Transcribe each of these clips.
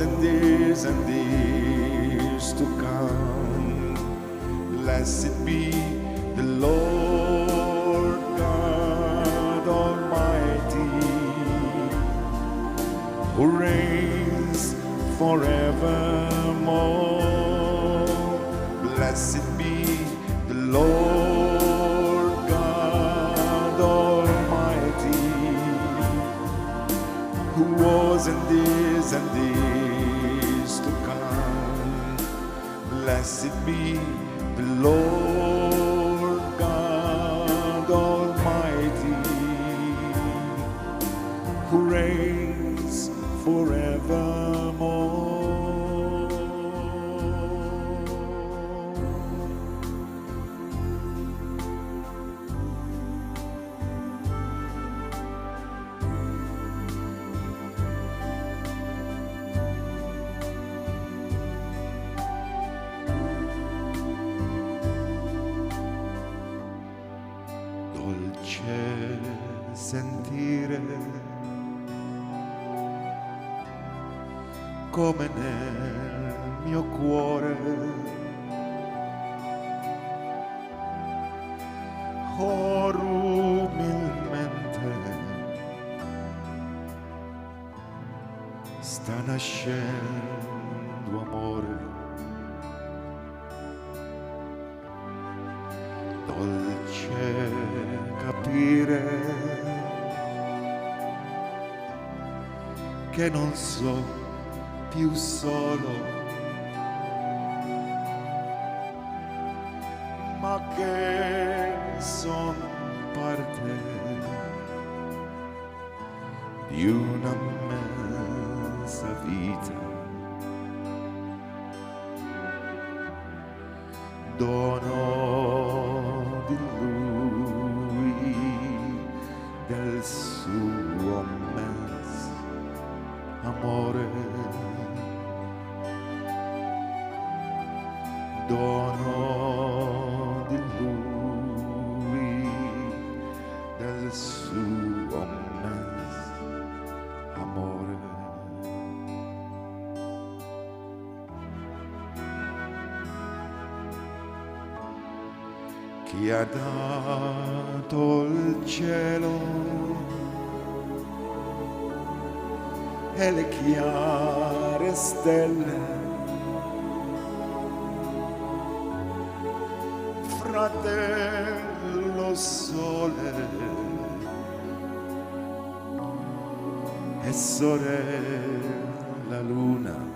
and years to come. Blessed be the Lord God Almighty, who reigns forevermore. Blessed be the Lord God Almighty, who was and is to come. Blessed be the Lord God Almighty, who reigns forevermore. Dolce sentire come nel mio cuore or umilmente sta nascendo amore. Dolce capire che non so più solo, ma che son parte di una immensa vita. Dono di Lui, del suo immenso amore. Dono di Lui, del suo immenso amore. Chi ha dato il cielo e le chiare stelle, fratello sole e sorella luna,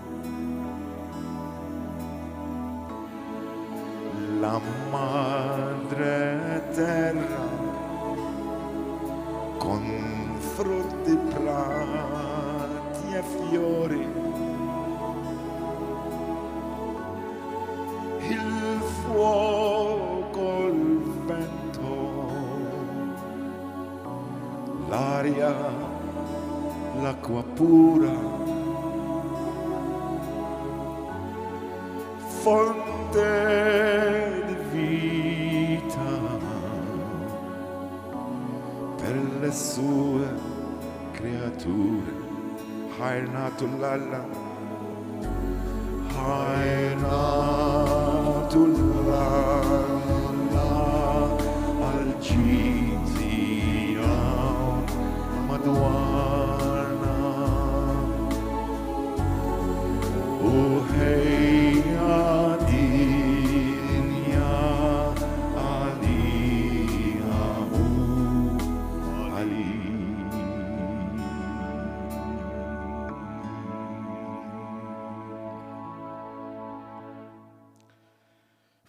la madre terra con frutti, prati e fiori, il fuoco, il vento, l'aria, l'acqua pura, fonte di vita per le sue creature. Hainatullah, Hainatullah al-Jizya Madwana Uheya Dinya Aliyahu Ali.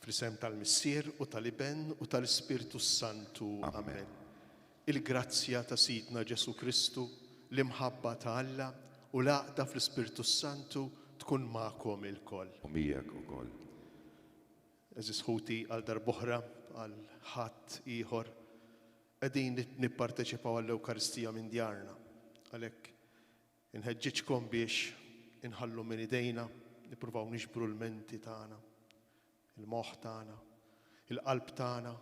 Fl-isem tal-Missier u tal-Iben u tal-Ispirtu Santu. Amen. Il-grazzja ta' Sidna Ġesu Kristu, l-imħabba ta' Alla u l-għaqda fl-Ispirtu Santu tkun magħkom il-koll. U miegħek ukoll. Eżis ħuti għal darb'oħra għal ħadd ieħor qegħdin nipparteċipaw għall-Ewkaristija minn djarna. Għalhekk inħeġġiġkom biex inħallu minn idejna, nippruvaw niġbru l-menti tagħna, il-moħħ tagħna, il-qalb tagħna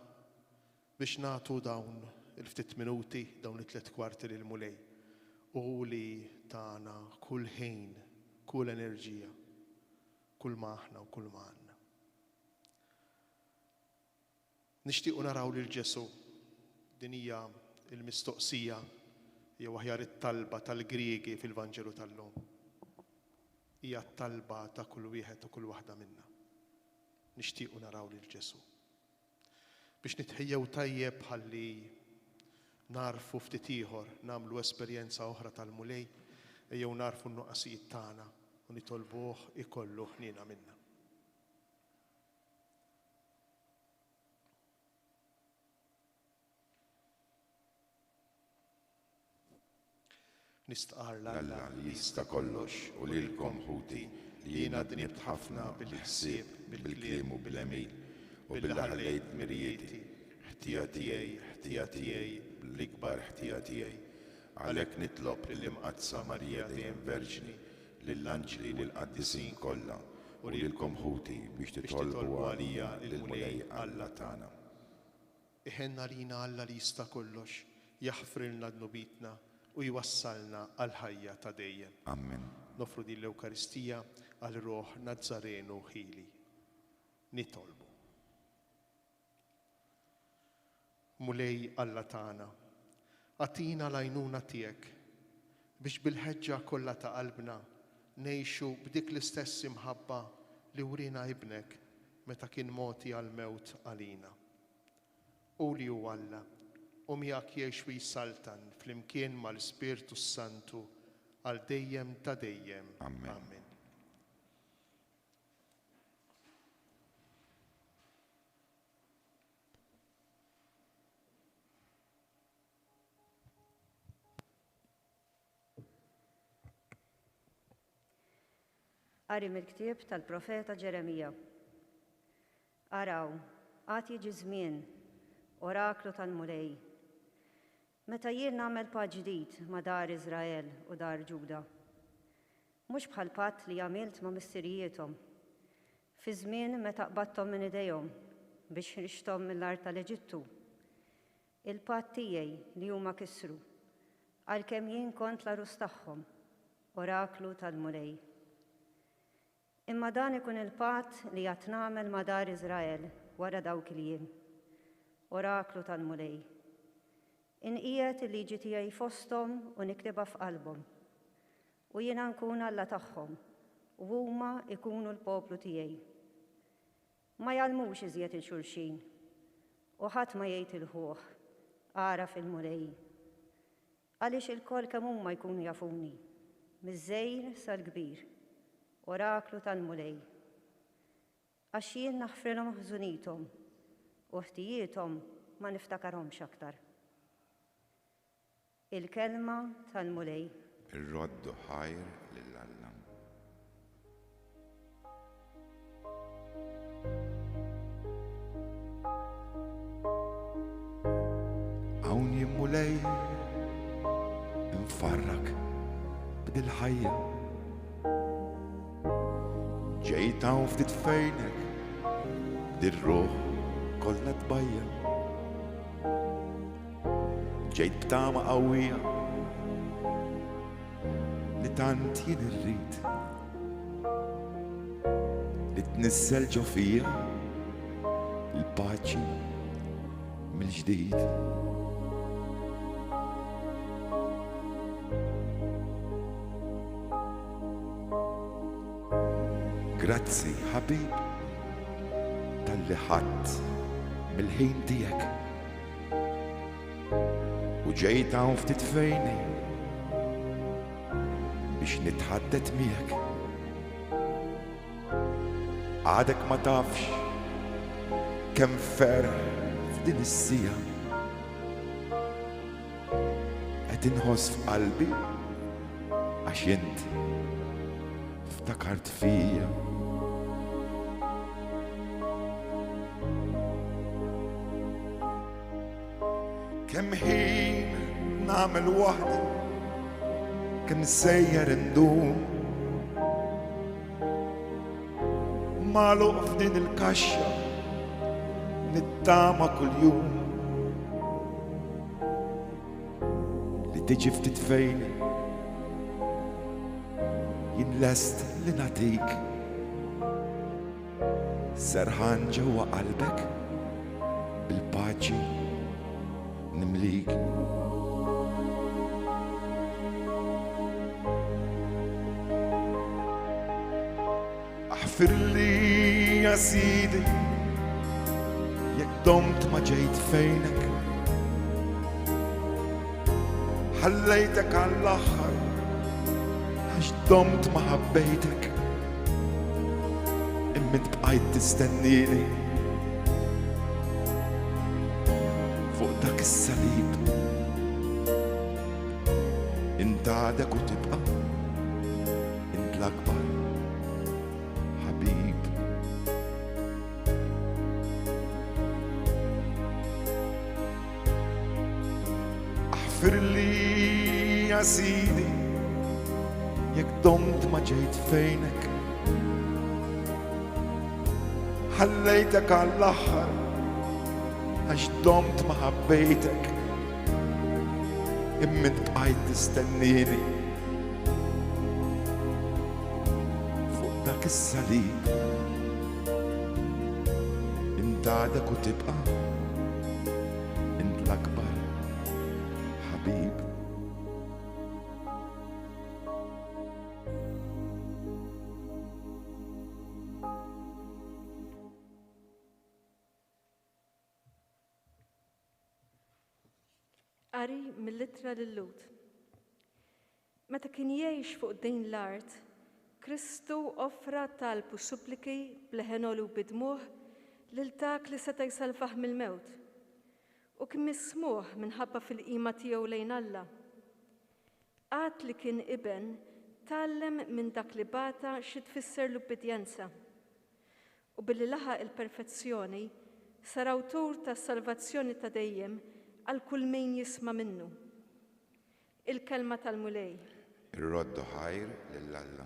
biex nagħtu dawn il-ftit minuti, dawn it-3 kwarti lil mulej u li tagħna kull ħin kull enerġija, kull ma aħna u kull ma għandna. Nixtiequ naraw lil Ġesu, din hija l-mistoqsija jew aħjar it-talba tal-Griegi fil-Vanġelu tal-lum. Hija t-talba ta' kull wieħed u kull waħda minna. Nixtiequ naraw lil Ġesu. Biex nitħejjew tajjeb ħalli narfu ftit ieħor nagħmlu esperjenza oħra tal-mulej, jew narfu n-nuqqasijiet tagħna u nitolbuh ikollu ħniena minna. Nistqar l-Alla li jista' kollox u lilkom ħuti li jiena dnibt ħafna bil-ħsieb, bil-kliem u bil-emil u bil-ħallejt mirjieti, ħtija tiegħi, l-ikbar ħtija tiegħi. Għalhekk nitlob lill-imqaddsa Marija dejjem Verġni, lill-anġli lill-qaddisin kollha u lilkom ħuti biex titolbu għalija lill-mulej Alla tagħna. Iħenna lina Alla li jista' kollox, jaħfrilna dnubitna u jwassalna għal ħajja ta' dejjem. Amen. Nofru din l-Ewkaristija għal Ruħ Nazzarenu ħili. Nitolbu. Mulej Alla tagħna, għatina l-għajnuna tiegħek biex bil-ħeġġa kollha ta' qalbna ngħixu b'dik l-istess imħabba li wrina ibnek meta kien moti għal mewt għalina. U li hu Alla, u miegħek jgħix u jsaltan flimkien mal-Ispirtu Santu għal dejjem ta' dejjem. Amen. Amen. Qari mill-ktieb tal-Profeta Ġeremija. Araw, għad jiġi żmien, oraklu tal-mulej, meta jien nagħmel patt ġdid ma' dar Iżrael u dar Ġuda. Mhux bħal patt li għamilt ma' missirijiethom, fi żmien meta qbadthom minn idejhom biex rixthom mill-art tal-Eġittu. Il-patt tiegħi li huma kissru, għalkemm jien kont l-arus tagħhom, oraklu tal-mulej. Imma dan ikun il-patt li qed nagħmel ma' dar Iżrael wara dawk il-jiem, oraklu tal-mulej. Inqiegħed il-liġi tiegħi fosthom u niktibha f'qalbhom, u jiena nkun Alla tagħhom u huma jkunu l-poplu tiegħi. Ma jgħallmux iżjed il-xulxin u ħadd ma jgħid il-ħuħ ara fil-mulej. Għaliex il-koll kemm huma jkunu jafuni, miż-żgħir sal-kbir, oraklu tal-mulej. Għax jien naħfrilhom ħżunithom u ħtijietom ma niftakarhomx aktar. Il-kelma tal-mulej. Ir-roddu ħajr lill-Alla. Hawn jien mulej infarrak b'dil-ħajja. Ġejt hawn ftit fejnek dir-ruħ kollha tbajja. Ġejt b'tama qawwija li tant jien irrid li tnissel ġo fija il-paċi mill-ġdid. Grazzi ħabib tal-li ħadd mill-ħin tiegħek u ġejt hawn ftit fejni biex nitħaddet miegħek. Għadek ma tafx kemm ferħ f'din is-sija qed inħoss f'qalbi għax int ftakart fija. Kemm ħin nagħmel waħdi, kemm sejjer indum magħluq f'din il-kaxxa nittama kuljum li tiġi ftit fejni jien lest li natik serħan ġewwa qalbek bil-paċi nimlik. Aħfir li ja Sidi jekk domt ma ġejt fejnek ħallejtek għall-aħħar għax domt ma ħabbejtek immint bqajt tistennini fuq dak is-salib int għadek u tibqa' int l-akbar ħabib. Aħfir li ja Sidi jekk domt ma ġejt fejnek ħallejtek għall-aħħar għax domt ma ħabbejtek immint bqajt tistennini fuq dak is-salib int għadek u tibqa' int l-akbar ħabib. Qari mill-Ittra lill-Lut. Meta kien jgħix fuq din l-art, Kristu offra talb u suppliki bleħenol u bidmuh lil dak li seta' jsalvaħ mill-mewt u kien mismuh minħabba fil-qima tiegħu lejn Alla. Għad li kien iben tgħallem minn dak li bata xi tfisser l-ubbidjenza u billi laħaq il-perfezzjoni sar awtur tas-salvazzjoni ta' dejjem għal kull min jisma' minnu. Il-kelma tal-mulej. Ir-roddu ħajr lill-Alla.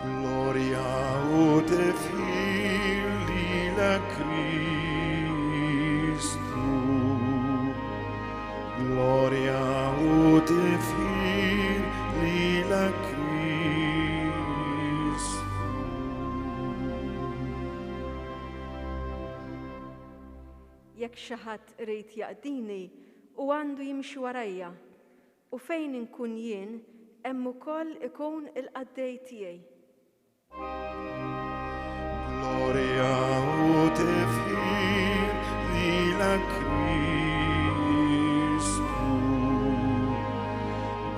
Gloria u tifħir lilek Kristu. Gloria u tifħir lilek Kristu. Jekk xi ħadd irid jaqdini u għandu jimxi warajja u fejn inkun jien hemm ukoll ikun il-qaddej tiegħi. Gloria u tifħir lilek Kristu.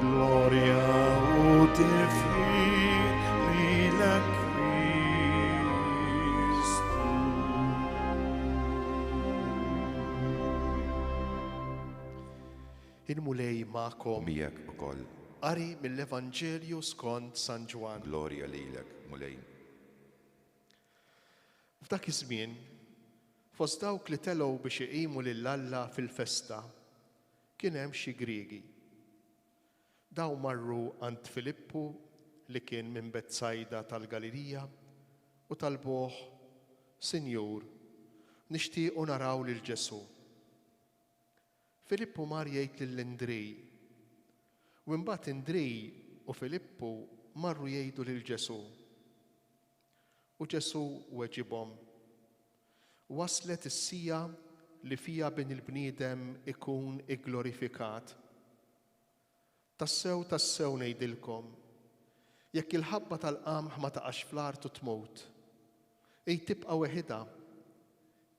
Gloria u tifħir lilek Kristu. Il-mulej ma'kom Miegħek ukoll. qari mill-Evanġelju skont San Ġwan. Glorja lilek, mulej. F'dak iż-żmien, fost dawk li telgħu biex iqimu lil Alla fil-festa, kien hemm xi Griegi. Daw marru għand Filippu li kien minn Betsajda tal-Galilija u talbuh, Sinjur, nixtiequ naraw lil Ġesu. Filippu mar jgħid lill-Indrej, u mbagħad Indrej u Filippu marru jgħidu lil Ġesu. U Ġesu weġibhom, waslet is-sija li fiha bin il-bniedem ikun igglorifikat. Tassew ngħidilkom, jekk il-ħabba tal-qamħ ma taqax fl-art u tmut, tibqa' weħidha,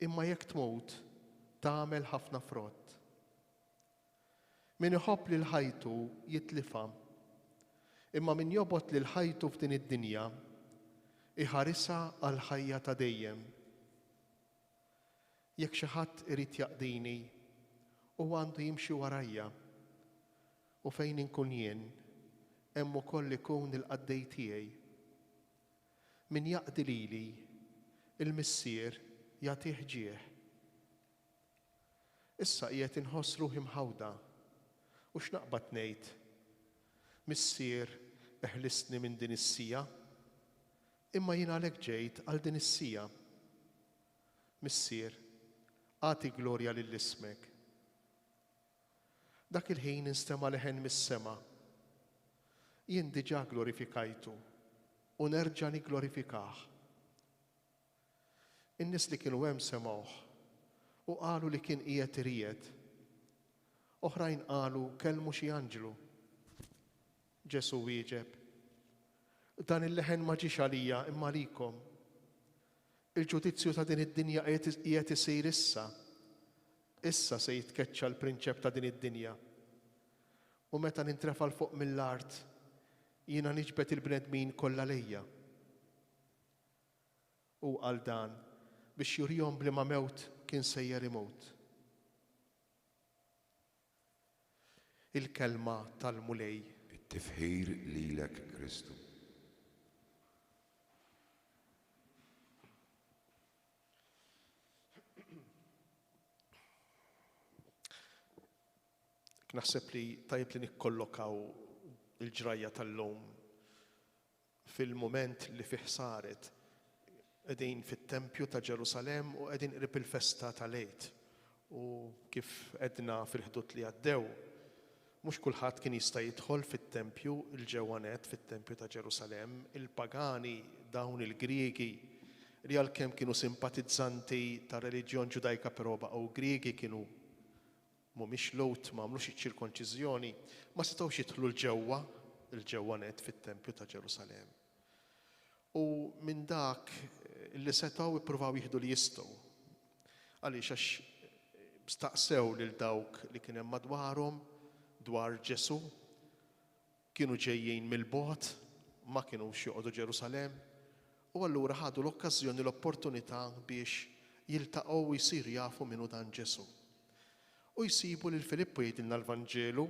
imma jekk tmut tagħmel ħafna frott. Min iħobb lil ħajtu jitlifha, imma min jobgħod lil ħajtu f'din id-dinja iħarisha għal ħajja ta' dejjem. Jekk xi ħadd irid jaqdini u għandu jimxi warajja u fejn inkun jien hemm ukoll ikun il-qaddej tiegħi. Min jaqdi lili il-missier jagħtih ġieħ. Issa qiegħed inħoss ruħi mħawda u x'naqbad ngħid? Missier eħlisni minn din is-sija, imma jien għalhekk ġejt għal din is-sija. Missier, għati glorja lill-ismek. Dak il-ħin instema' leħen mis-sema Jien diġà glorifikajtu u nerġa' niglorifikah. In-nies li kienu hemm semgħuh u qalu li kien qiegħed iried. Oħrajn qalu kellmu xi anġlu. Ġesu wieġeb: dan il-leħen ma ġiex għalija imma għalikom. Il-ġudizzju ta' din id-dinja qiegħed isir issa. Issa se jitkeċċa l-prinċep ta' din id-dinja. U meta nintrefal fuq mill-art, jiena niġbed il-bnedmin kollha lejja. U qal dan biex jurihom bliema mewt kien sejjer imut. Il-kelma tal-mulej. التفخير ليلك كريستو. Naħseb li tajb li nikkollokaw il-ġrajja tal-lum fil-moment li fih saret qegħdin fit-Tempju ta' Ġerusalemm u qegħdin qrib il-festa tal-Għid. U kif qedna fil-ħdud li għaddew, mhux kulħadd kien jista' jidħol fit-Tempju il-ġewwanet fit-Tempju ta' Ġerusalemm, il-pagani dawn il-Griegi li għalkemm kienu simpatizzanti ta' reliġjon Ġudajka però baqgħu Griegi kienu mhumiex Lowt ma għamlux iċ-ċirkonċiżjoni, ma setgħux jidħlu l-ġewwa il-ġewwanet fit-Tempju ta' Ġerusalemm. U minn dak li setgħu ippruvaw jieħdu li jistgħu. Għaliex għax staqsew lil dawk li kien hemm madwarhom dwar Ġesu, kienu ġejjin mill-bogħod, ma kinux joqogħdu Ġerusalemm, u allura ħadu l-okkażjoni l-opportunità biex jiltaqgħu u jsiru jafu minnu dan Ġesu. U jsibu lil Filippu jgħidilna l-Vanġelu,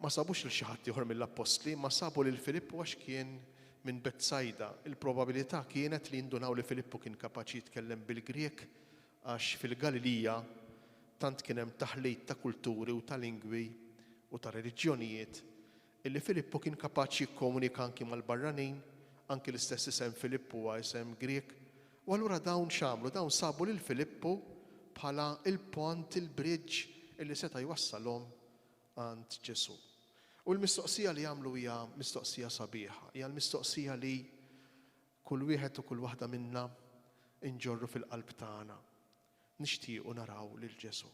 ma sabux lil xi ħadd ieħor mill-Apostli, ma sabu lil Filippu għax kien minn Betsajda. Il-probabilità kienet li jindunaw li Filippu kien kapaċi jitkellem bil-Grek għax fil-Galilija tant kien hemm taħlit ta' kulturi u ta' lingwi u ta' reliġjonijiet illi Filippu kien kapaċi jikkomunika anki mal-barranin, anki l-istess isem Filippu huwa isem Grek. U allura dawn x'għamlu, dawn sabu lil Filippu bħala il-pont, il-bridge illi seta' jwassalhom għand Ġesu. U l-mistoqsija li jagħmlu hija mistoqsija sabiħa, hija l-mistoqsija li kull wieħed u kull waħda minna inġorru fil-qalb tagħna. Nixtiequ naraw lil Ġesu.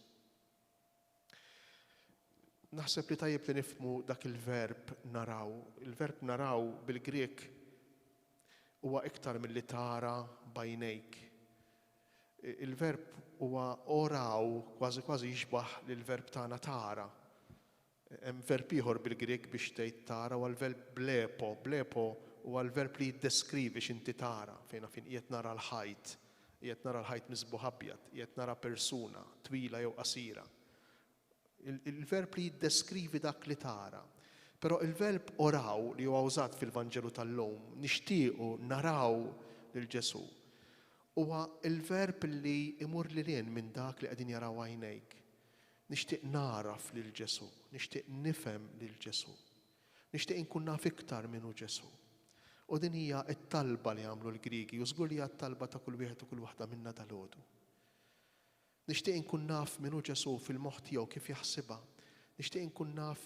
Naħseb li tajjeb li nifhmu dak il-verb naraw. Il-verb naraw bil-Grek huwa iktar milli tara bajnejk. Il-verb huwa oraw, kważi jixbaħ lill-verb tagħna tara. Hemm verb ieħor bil-Grek biex tgħid tara huwa l-verb blepo. Blepo huwa l-verb li jiddeskrivi x'inti tara, fejn qiegħed nara l-ħajt, qiegħed nara l-ħajt misbuħ abjad, qiegħed nara persuna twila jew qasira. Il-verb li jiddeskrivi dak li tara. Però il-verb oraw li huwa użat fil-Vanġelu tal-lum, nixtiequ naraw lil Ġesu, huwa il-verb li imur lilien minn dak li qegħdin jaraw għajnejk. Nixtieq naraf lil Ġesu, nixtieq nifhem lil Ġesu, nixtieq inkun naf iktar minnu Ġesu. U din hija t-talba li għamlu l-Griegi, u żgur li hija t-talba ta' kull wieħed u kull waħda minna dalgħodu. Nixtieq inkun naf minnu Ġesu fil-moħħ tiegħu kif jaħsibha, nixtieq inkun naf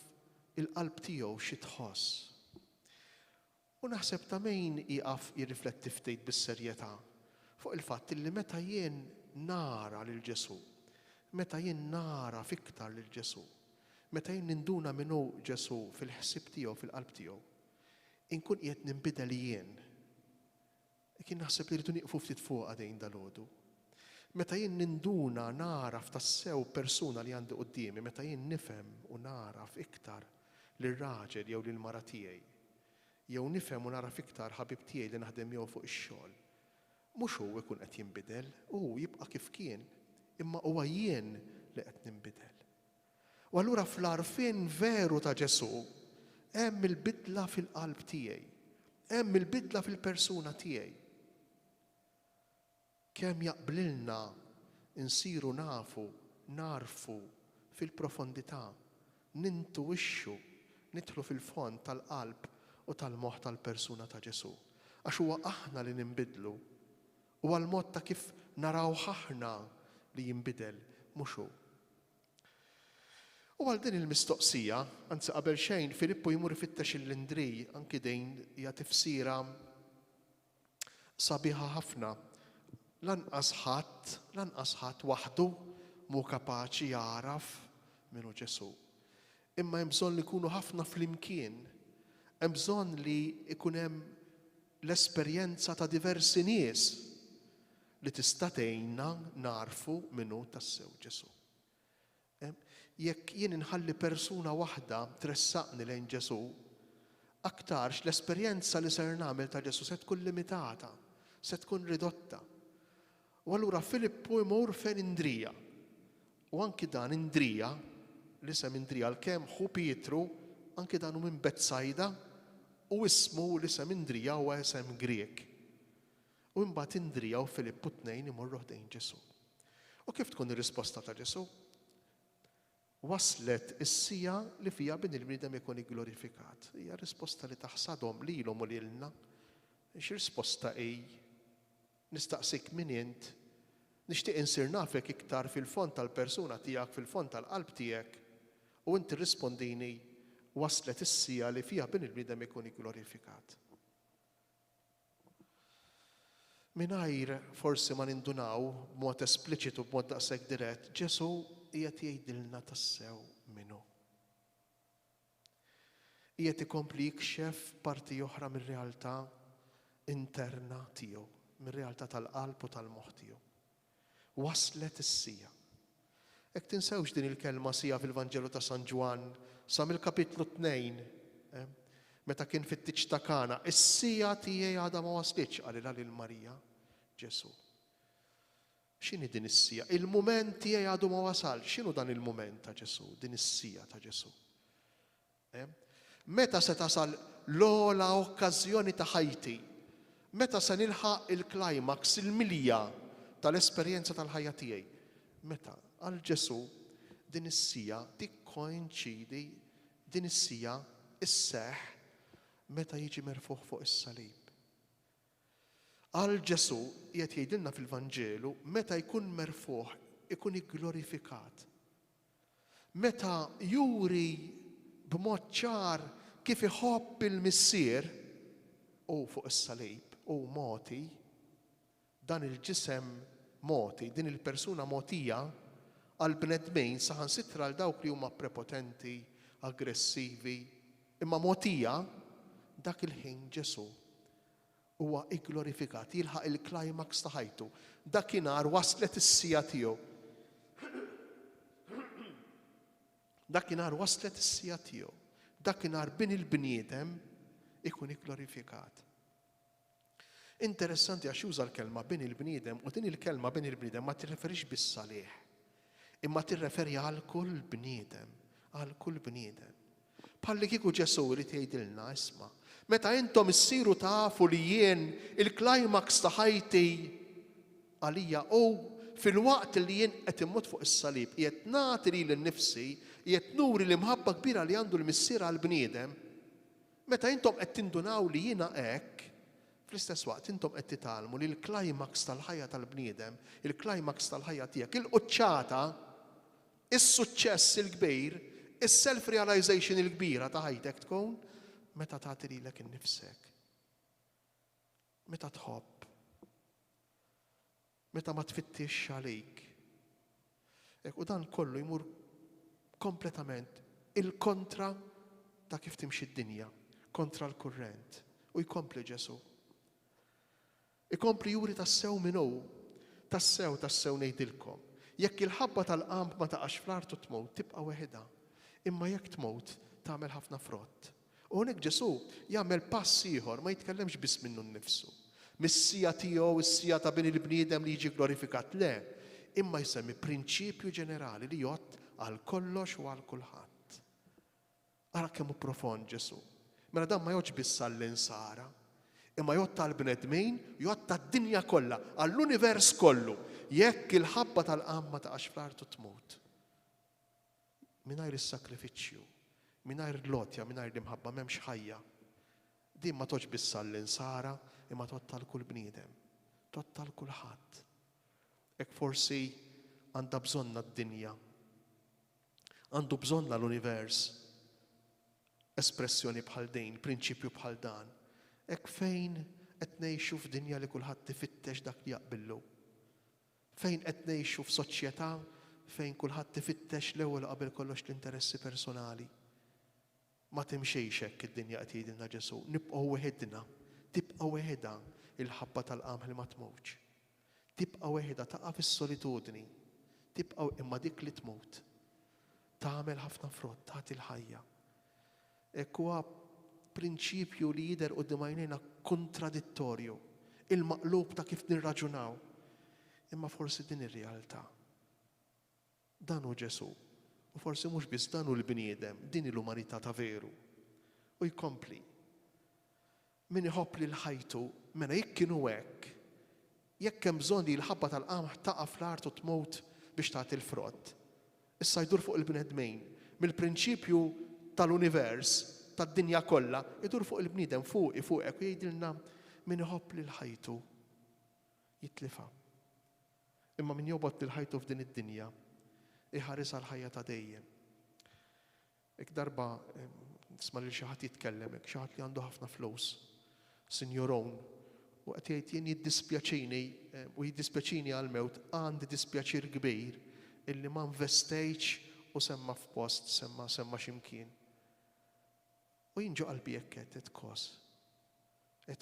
il-qalb tiegħu xi tħoss. U naħseb ta' min iqaf jirrifletti ftit bis-serjetà fuq il-fatt li meta jien nara lil Ġesu, meta jien nara fiktar lil Ġesu, meta jien ninduna minnu Ġesu fil-ħsieb tiegħu fil-qalb tiegħu, inkun qiegħed ninbidel jien. Kien naħseb li rridu nieqfu ftit fuq għadejn dalgħodu. Meta jien ninduna naraf tassew persuna li għandi qudiemi, meta jien nifhem u naraf iktar lir-raġel jew lill-mara tiegħi, jew nifhem u naraf iktar ħabib tiegħi li naħdem jew fuq ix-xogħol, mhux hu ikun qed jinbidel, hu jibqa' kif kien, imma huwa jien li qed ninbidel. U allura fl-għarfien veru ta' Ġesu hemm il-bidla fil-qalb tiegħi, hemm il-bidla fil-persuna tiegħi. Kemm jaqblilna insiru nafu, narfu fil-profondità, nintuwixxu, nidħlu fil-fond tal-qalb u tal-moħħ tal-persuna ta' Ġesu. Għax huwa aħna li ninbidlu, huwa l-mod ta' kif naraw aħna li jinbidel, mhux hu. U għal din il-mistoqsija, anzi qabel xejn, Filippu jmur ifittex il-Lindri, anki din hija tifsira sabiħa ħafna. Lanqas ħadd waħdu mhu kapaċi jaraf minnu Ġesu. Imma hemm bżonn li jkunu ħafna flimkien. Hemm bżonn li ikun hemm l-esperjenza ta' diversi nies li tista' tgħinna narfu minnu tassew Ġesu. Jekk jien inħalli persuna waħda tressaqni lejn Ġesu, aktarx l-esperjenza li ser nagħmel ta' Ġesu se tkun limitata, se tkun ridotta. U allura Filippu jmur fejn Indrija. U anki dan Indrija, l-isem Indrija l-kemm ħu Pietru, anki dan hu minn Betsajda, u ismu l-isem Indrija huwa isem Grek. U mbagħad Indrija u Filippu tnejn imorru ħdejn Ġesu. U kif tkun ir-risposta ta' Ġesu? Waslet is-sija li fiha bin il-bniedem ikun glorifikat. Hija risposta li taħsadhom lilhom u lilna. Xi risposta hi? Nistaqsik min int, nixtieq insir nafek iktar fil-fond tal-persuna tiegħek, fil-fond tal-qalb tiegħek, u inti rrispondini waslet is-sija li fiha bin il-bniedem ikun glorifikat. Mingħajr forsi ma nindunaw b'mod espliċitu b'mod daqshekk dirett, Ġesu qiegħed jgħidilna tassew minnu. Qiegħed ikompli jikxef parti oħra mir-realtà interna tiegħu, mir-realtà tal-qalb u tal-moħħ tiegħu. Waslet is-sija. Hekk tinsewx din il-kelma sija fil-Vanġelu ta' San Ġwan sa mill-kapitlu 2, meta kien fit-tiċ ta' Kana, is-sija tiegħi għadha ma waslitx qalilha lil Marija Ġesu. X'inhi din is-sija? Il-mument tiegħi għadu ma wasal. X'inhu dan il-mument ta' Ġesu, din is-sija ta' Ġesu? Meta se tasal l-ogħla okkażjoni ta' ħajti? Meta se nilħaq il-climax, il-milja tal-esperjenza tal-ħajja tiegħi? Meta għal Ġesu din is-sija tikkoinċidi, din is-sija isseħħ meta jiġi merfuħ fuq is-salib. Għal Ġesu qiegħed jgħidilna fil-Vanġelu meta jkun merfuħ ikun glorifikat. Meta juri b'mod ċar kif iħobb il-missier u fuq is-salib u moti, dan il-ġisem moti, din il-persuna motija għal bnedmin saħansitra għal dawk li huma prepotenti, aggressivi, imma motija dak il-ħin Ġesu huwa glorifikat, jilħaq il-climax ta' ħajtu. Dakinhar waslet is-sija tiegħu. Dakinhar waslet is-sija tiegħu. Dakinhar bin il-bniedem ikun glorifikat. Interessanti għax juża l-kelma bin il-bniedem u din il-kelma bin il-bniedem ma tirreferix bis-salih, imma tirreferi għal kull bniedem, għal kull bniedem. Bħalli kieku Ġesu li tgħidilna isma', meta intom issiru tafu li jien il-climax ta' ħajti għalija u fil-waqt li jien qed immut fuq is-salib, qiegħed nagħti lili nnifsi, qiegħed nuri l-imħabba kbira li għandu l-missier għall-bniedem, meta intom qed tindunaw li jiena hekk, fl-istess waqt intom qed titgħallmu li l-climax tal-ħajja tal-bniedem, il-climax tal-ħajja tiegħek, il-quċċata, is-suċċess il-kbir, is-self-realization il-kbira ta' ħajtek tkun meta tagħti lilek innifsek. Meta tħobb. Meta ma tfittix għalik. U dan kollu jmur kompletament il-kontra ta' kif timxi d-dinja, kontra l-kurrent. U jkompli Ġesu. Ikompli juri tassew minnu, tassew ngħidilkom. Jekk il-ħabba tal-qamb ma taqax fl-artu tmut, tibqa' weħida. Imma jekk tmut, tagħmel ħafna frott. U hawnhekk Ġesu jagħmel pass ieħor, ma jitkellemx biss minnu nnifsu. Mis-sija tiegħu, is-sija ta' bin il-bniedem li jiġi glorifikat, le, imma jsemmi prinċipju ġenerali li jgħod għal kollox u għal kulħadd. Ara kemm hu profond Ġesu. Mela dan ma jgħodx biss għall-insara, imma jgħod tal-bnedmin, jgħod tad-dinja kollha, għall-univers kollu. Jekk il-ħabba tal-qamb ma taqax fl-artu tmut. Mingħajr is-sakrifiċċju, mingħajr l-lotja, mingħajr l-imħabba m'hemmx ħajja. Din ma toġ biss għall-insara, imma tot tal-kull bniedem, tot tal-kulħadd. Hekk forsi għandha bżonna d-dinja. Għandu bżonna l-univers espressjoni bħal din, prinċipju bħal dan. Hekk fejn qed ngħixu f'dinja li kulħadd tifittex dak li jaqbillu. Fejn qed ngħixu f'soċjetà fejn kulħadd tifittex l-ewwel qabel kollox l-interessi personali. Ma timxejx hekk id-dinja qed jgħidilna Ġesu, nibqgħu weħedna, tibqa' weħeda il-ħabba tal-qamħ li ma tmutx. Tibqa' weħeda taqa' fis-solitudni, tibqa' imma dik li tmut. Tagħmel ħafna frott, tagħti l-ħajja. Hekk huwa prinċipju li jidher quddiem għajnejna kontradittorju, il-maqlub ta' kif nirraġunaw. Imma forsi din ir-realtà. Dan hu Ġesu. U forsi mhux biss dan hu l-bniedem, din l-umanità ta' veru. U jkompli. Min iħobb lil ħajtu, mela jekk kienu hekk, jekk hemm bżonn li l-ħabba tal-qamħ taqa' fl-art u tmut biex tagħti l-frott. Issa jdur fuq il-bnedmejn, mill-prinċipju tal-univers, tad-dinja kollha, idur fuq il-bniedem fuqek u jgħidilna min iħobb lil ħajtu jitlifa. Imma min jobgħod lil ħajtu f'din id-dinja iħares għal ħajja ta' dejjem. Hekk darba nisma' lil xi ħadd jitkellem hekk, xi ħadd li għandu ħafna flus, sinjoron, u qed jgħid jien jiddispjaċini u jiddispjaċini għall-mewt għandi dispjaċir kbir illi ma investejtx u semma f'post, semma x'imkien. U jien ġo qalbi hekk qed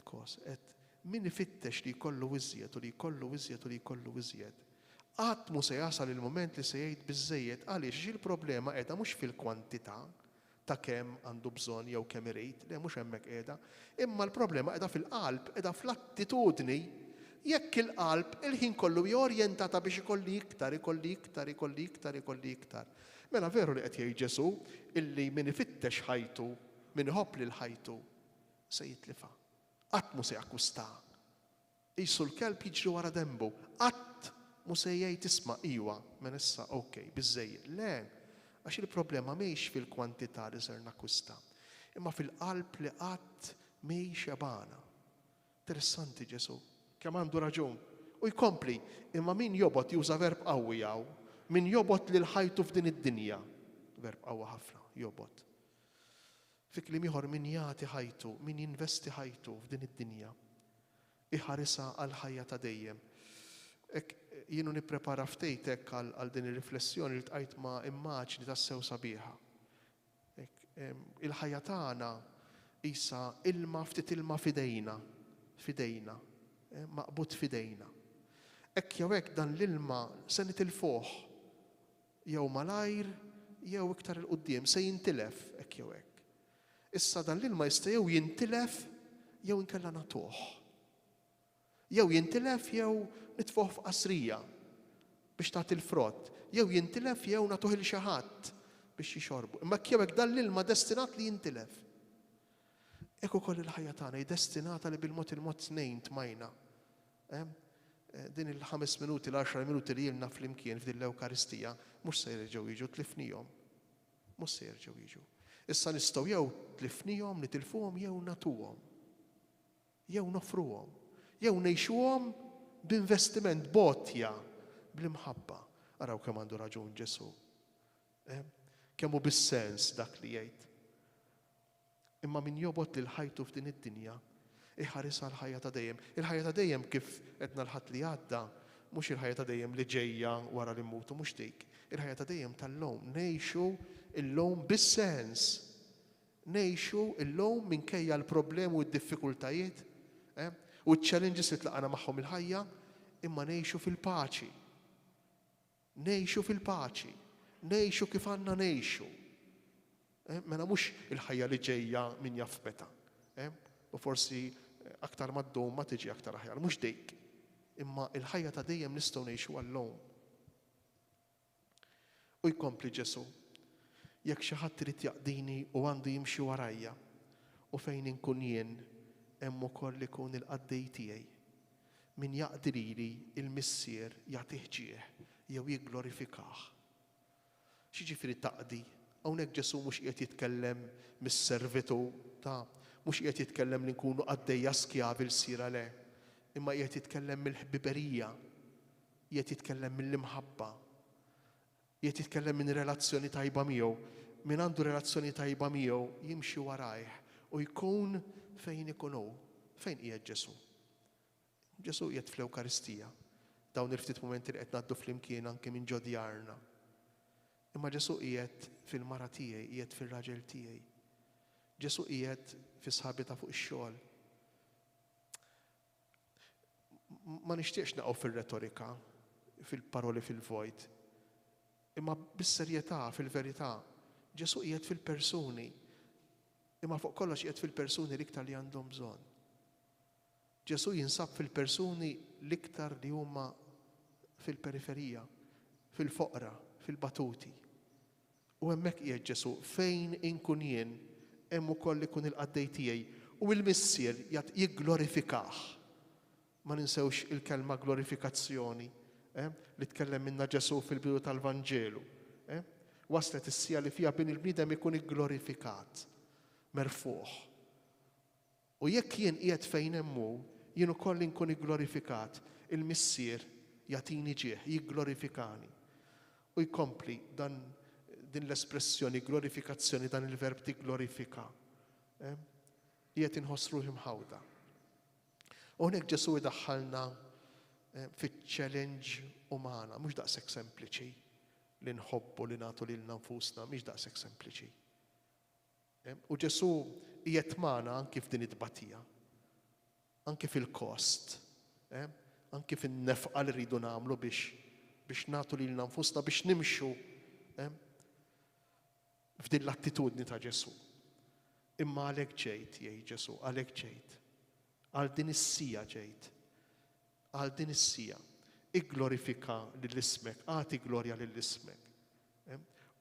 kos. Min ifittex li jkollu iżjed u li jkollu iżjed u li jkollu iżjed. Qatt mu se jasal il-mument li se jgħid biżżejjed għaliex il-problema qiegħda mhux fil-kwantità ta' kemm għandu bżonn jew kemm irid, le mhux hemmhekk qiegħda, imma l-problema qiegħda fil-qalb, qiegħda fl-attitudni jekk il-qalb il-ħin kollu jorjentata biex ikolli iktar. Mela veru li qed jgħid Ġesu illi min ifittex ħajtu, min iħobb lil ħajtu se jitlifa. Qatt mu se jakkusta. Qisu l-kelb jiġri wara dembu. Qatt mu se jgħid isma' iwa minn issa okej, biżżejjed. Le, għax il-problema mhijiex fil-kwantità li ser nakkusta, imma fil-qalb li qatt mhijiex xebgħana. Interessanti Ġesu, kemm għandu raġun. U jkompli, imma min jobgħod juża verb qawwi hawn, min jobgħod lil ħajtu f'din id-dinja. Verb qawwa ħafna, jobgħod. Fi kliem ieħor min jagħti ħajtu, min jinvesti ħajtu f'din id-dinja, iħarisha għal ħajja ta' dejjem. Jienu nipprepara ftejtek għal din ir-riflessjoni li tqajt ma' immaġni tassew sabiħa. Il-ħajja tagħna qisha ilma ftit ilma fidejna, maqbud fidejna. Hekk jew hekk dan l-ilma se nitilfuh jew malajr jew iktar il quddiem se jintilef hekk jew hekk. Issa dan l-ilma jista' jew jintilef jew inkella nagħtuh. Jew jintilef jew nitfuh f'qasrija biex tagħti l-frott, jew jintilef jew nagħtuh il xi ħadd biex jixorbu. Imma jew hekk dan l-ilma destinat li jintilef. Hekk ukoll il-ħajja tagħna hi destinata li bil-mod il-mod tnejn tmajna. Din il-5 minuti, l-10 minuti li jilna flimkien f'din l-Ewkaristija mhux se jerġgħu jiġu tlifnihom. Mhux se jerġgħu jiġu. Issa nistgħu jew tlifnihom, nitilfuhom jew nagħtuhom. Jew nofruhom. Jew ngħixuhom b'investiment botja bl-imħabba. Araw kemm għandu raġun Ġesu. Kemm hu bis-sens dak li jgħid. Imma min jobgħod lil ħajtu f'din id-dinja iħarisha l-ħajja ta' dejjem. Il-ħajja ta' dejjem kif qedna l-ħadd li għadda mhux il-ħajja ta' dejjem li ġejja wara li mmutu mhux dik. Il-ħajja ta' dejjem tal-lum. Ngħixu il-lum bis-sens. Ngħixu il-lum minkejja l-problemi u d-diffikultajiet u ch-challenges li tlaqana magħhom il-ħajja, imma ngħixu fil-paċi. Ngħixu fil-paċi. Ngħixu kif għandna ngħixu. Mela mhux il-ħajja li ġejja min jaf meta. U forsi aktar ma ddum ma tiġi aktar aħjar, mhux dik. Imma il-ħajja ta' dejjem nistgħu ngħixu għall-lum. U jkompli Ġesu, jekk xi ħadd irid jaqdini u għandu jimxi warajja u fejn inkun jien hemm ukoll ikun il-qaddej tiegħi. Min jaqdi lili il-missier jagħtih ġieħ jew jigglorifikah. X'jiġifieri taqdi? Hawnhekk Ġesu mhux qiegħed jitkellem mis-servitu mhux qiegħed jitkellem li nkunu qaddejja skjavi l-sira le, imma qiegħed jitkellem mill-ħbiberija, qiegħed jitkellem mill-imħabba. Jiet jitkellem minn relazzjoni tajba miegħu, min għandu relazzjoni tajba miegħu jimxi warajh u jkun fejn ikun hu. Fejn qiegħed Ġesu? Ġesu qiegħed fl-Ewkaristija. Dawn il-ftit momenti li qed ngħaddu flimkien anke minn ġodjarna. Imma Ġesu qiegħed fil-mara tiegħi, qiegħed fir-raġel tiegħi. Ġesu qiegħed fi sħabi ta' fuq ix-xogħol. Ma nixtieqx naqgħu fir-retorika, fil-paroli fil-vojt. Imma bis-serjetà, fil-verità, Ġesu qiegħed fil-persuni. Imma fuq kollox qiegħed fil-persuni l-iktar li għandhom bżonn. Ġesu jinsab fil-persuni l-iktar li huma fil-periferija, fil-foqra, fil-batuti. U hemmhekk qiegħed Ġesu fejn inkun jien hemm ukoll ikun il-qaddej tiegħi u l-missier jigglorifikah. Ma ninsewx il-kelma glorifikazzjoni li tkellem minna Ġesu fil-bidu tal-Vanġelu. Waslet is-sija li fiha bin il-bniedem ikun igglorifikat, merfuħ. U jekk jien qiegħed fejn hemm hu, jien ukoll inkun igglorifikat, il-missier jagħtini ġieħ, jigglorifikani. U jkompli din l-espressjoni glorifikazzjoni, dan il-verb tigglorifika. Qiegħed inħoss ruħi mħawda. U hekk Ġesu idaħħalna fiċ-challenge umana, mhux daqshekk sempliċi li nħobbu li nagħtu lilna nfusna, mhix daqshekk sempliċi. U Ġesu qiegħed magħna anke f'din it-tbatija, anke fil-kost, anke fin-nefqa li rridu nagħmlu biex nagħtu lilna nfusna biex nimxu f'din l-attitudni ta' Ġesu. Imma għalhekk ġejt, jgħid Ġesu, għalhekk ġejt. Għal din is-sija ġejt. Għal din is-sija. Igglorifika lill-ismek, għati glorja lill-ismek.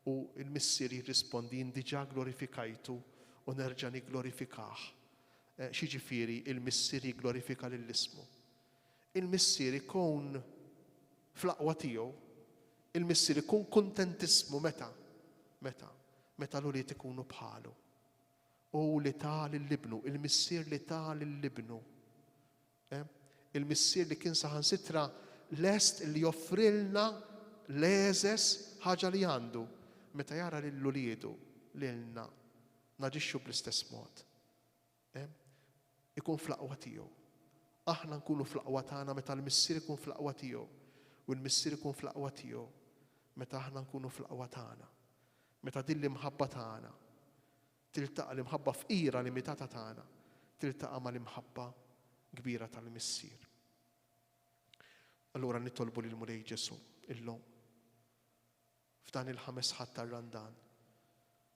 U l-missier jirrispondi jien diġà glorifikajtu u nerġa' nigglorifikah. Xiġifieri il-missier jigglorifika lill-ismu. Il-missier ikun fl-aqwa tiegħu, il-missier ikun kuntentismu meta? Meta l-uliet ikunu bħalu. U li ta' lill-ibnu, il-missier li ta' lill-ibnu. Il-missier li kien saħansitra lest li joffrilna l-eżes ħaġa li għandu. Meta jara lill-uliedu, lilna, naġixxu bl-istess mod. Ikun fl-aqwa tiegħu. Aħna nkunu fl-aqwa tagħna meta l-missier ikun fl-aqwa tiegħu. U l-missier ikun fl-aqwa tiegħu meta aħna nkunu fl-aqwa tagħna. Meta din l-imħabba tagħna tiltaqa' l-imħabba fqira limitata tagħna, tiltaqa' ma' l-imħabba kbira tal-missier. Allura nitolbu lil Mulej Ġesu illum f'dan il-5 ħadd tar-Randan.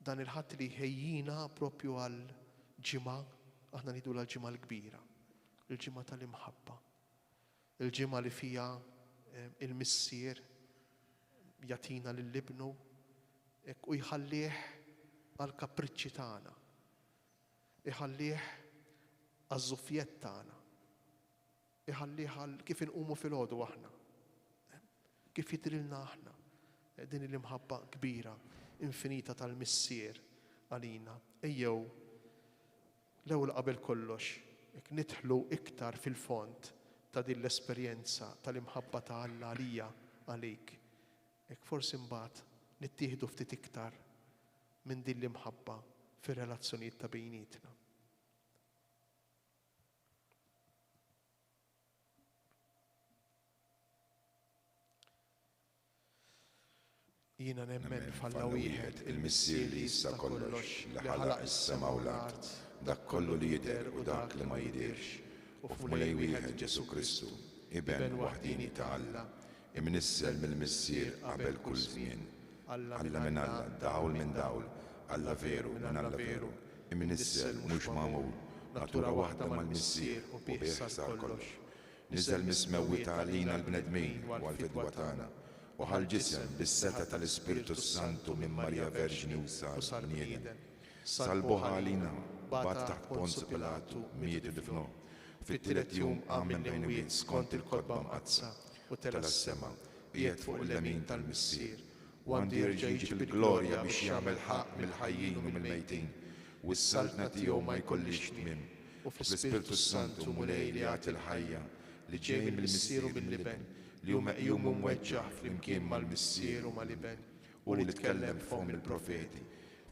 Dan il-ħadd li ħejjina propju għal ġimgħa, aħna nidu l-ġimgħa l-kbira, il-ġimgħa tal-imħabba. Il-ġimgħa li fiha il-missier jagħtina lill-ibnu u jħallih għal-kapriċċi tagħna, iħallih għaż-żuffijiet tagħna, iħallih għal kif inqumu filgħodu aħna, kif jidrilna aħna din l-imħabba kbira, infinita tal-missier għalina. Ejjew l-ewwel qabel kollox nidħlu iktar fil-fond ta' din l-esperjenza tal-imħabba ta' Alla għalija għalik. Forsi mbagħad nittieħdu ftit iktar minn din l-imħabba fir-relazzjonijiet ta' bejnietna. Jiena nemmen f'Alla wieħed il-missier li jista' kollox li ħalaq is-sema u l-art, dak kollu li jidher u dak li ma jidhirx. U f'Mulej wieħed Ġesu Kristu, iben waħdini ta' Alla, imnissel mill-missier qabel kull żmien. Alla minn Alla, dawl minn dawl, Alla veru minn Alla veru, imnissel mhux magħmul, natura waħda mal-missier u bih sar kollox. Niżel mismewwi għalina l-bnedmin u għall-fidwa tagħna, u ħal-ġisem bis-seta tal-Ispiritu Santu minn Marja Verġini u sar bniedem. Salbuha għalina, bat taħt Ponzju Pilatu, miet difnu. Fit-tielet jum għam minn bejn skont il-kotba mqazza u tela s-sema, qiegħed fuq l-lemin tal-missier. U għandu jerġa' jiġi bil-glorja biex jagħmel ħaq mill-ħajjin u mill-mejtin, u s-saltna tiegħu ma jkollix tmiem. U fl-Ispiritu Santu Mulej li jagħti l-ħajja li ġej mill-missier u mill-liben li hu meqjum u mweġġaħ flimkien mal-missier u mal-liben u li tkellem f'hom il-profeti.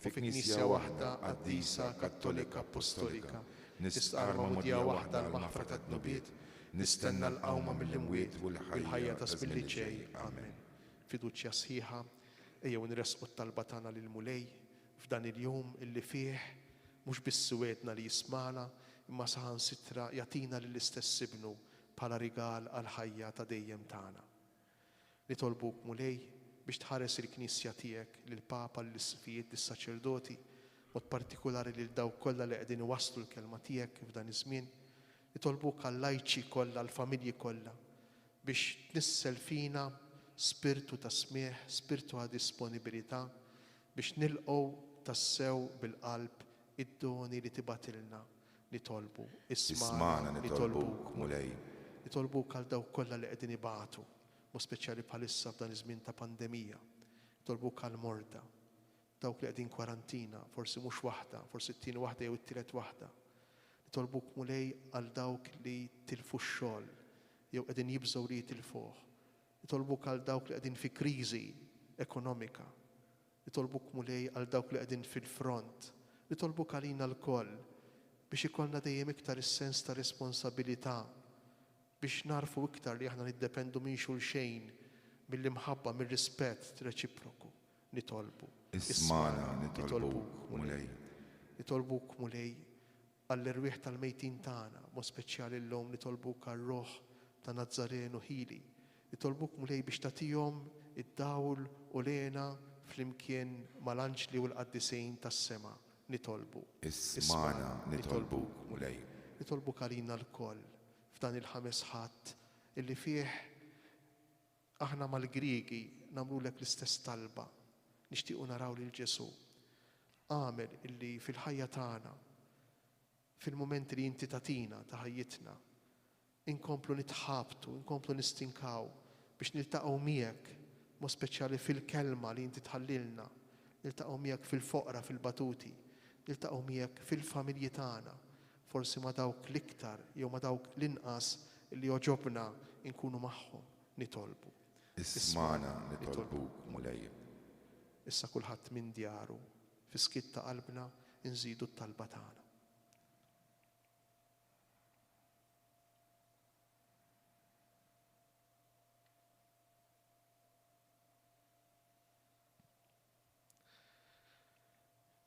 Fi Knisja waħda qaddisa Kattolika Apostolika, nistqarma mudja waħda l-maħfra tad-nubiet, nistenna l-qawma mill-imwiet u l-ħajja ta' żmien ġej. Amen. Fiduċja sħiħa, ejjew nresqu t-talba tagħna lil Mulej f'dan il-jum illi fih mhux biss wedna li jismana, imma saħansitra jagħtina lill-istess ibnu bħala rigal għal ħajja ta' dejjem tagħna. Nitolbuk Mulej biex tħares il-Knisja tiegħek lill-Papa, lill-Isfijiet, lis-Saċerdoti, mod partikolari lil dawk kollha li qegħdin iwasslu l-kelma tiegħek f'dan iż-żmien. Nitolbuk għall-lajċi kollha, għall-familji kollha biex tnissel fina spirtu ta' smieħ, spirtu ta' disponibilità biex nilqgħu tassew bil-qalb id-doni li tibatilna. Nitolbu, ismana, nitolbuk Mulej. Nitolbuk għal dawk kollha li qegħdin ibatu, mu speċjali bħalissa f'dan iż-żmien ta' pandemija. Nitolbuk għal morda, dawk li qegħdin kwarantina, forsi mhux waħda, forsi t-tieni waħda jew it-tielet waħda. Nitolbuk Mulej għal dawk li tilfu x-xogħol jew qegħdin jibżgħu li jitilfuh. Nitolbuk għal dawk li qegħdin fi kriżi ekonomika. Nitolbuk Mulej għal dawk li qegħdin fil-front. Nitolbuk għalina l-koll biex ikollna dejjem iktar is-sens ta' responsabilità, biex narfu iktar li aħna niddependu minn xulxejn mill-imħabba, mill-rispett reċiproku. Nitolbu. Ismana, nitolbuk Mulej. Nitolbuk Mulej għall-irwieħ tal-mejtin tagħna, mod speċjali llum nitolbuk għar-roħ ta' Nazzarenu Ħili. Nitolbuk Mulej biex tagħtihom id-dawl u lena flimkien mal-anġli u l-qaddisejn tas-sema. Nitolbu. Ismana, nitolbuk Mulej. Nitolbuk għalina l-koll f'dan il-ħames ħadd illi fih aħna mal-Griegi nagħmlulek l-istess talba. Nixtiequ naraw lil Ġesu. Għamel illi fil-ħajja tagħna, fil-mumenti li inti tatina ta' ħajjitna, inkomplu nitħabtu, inkomplu nistinkaw biex niltaqgħu miegħek, mod speċjali fil-kelma li inti tħallilna, niltaqgħu miegħek fil-foqra, fil-batuti, niltaqgħu miegħek fil-familji tagħna, forsi ma' dawk l-iktar jew ma' dawk l-inqas li joġobna nkunu magħhom. Nitolbu. Ismana, nitolbuk Mulej. Issa kulħadd minn djaru fi skitt ta' qalbna nżidu t-talba tagħna.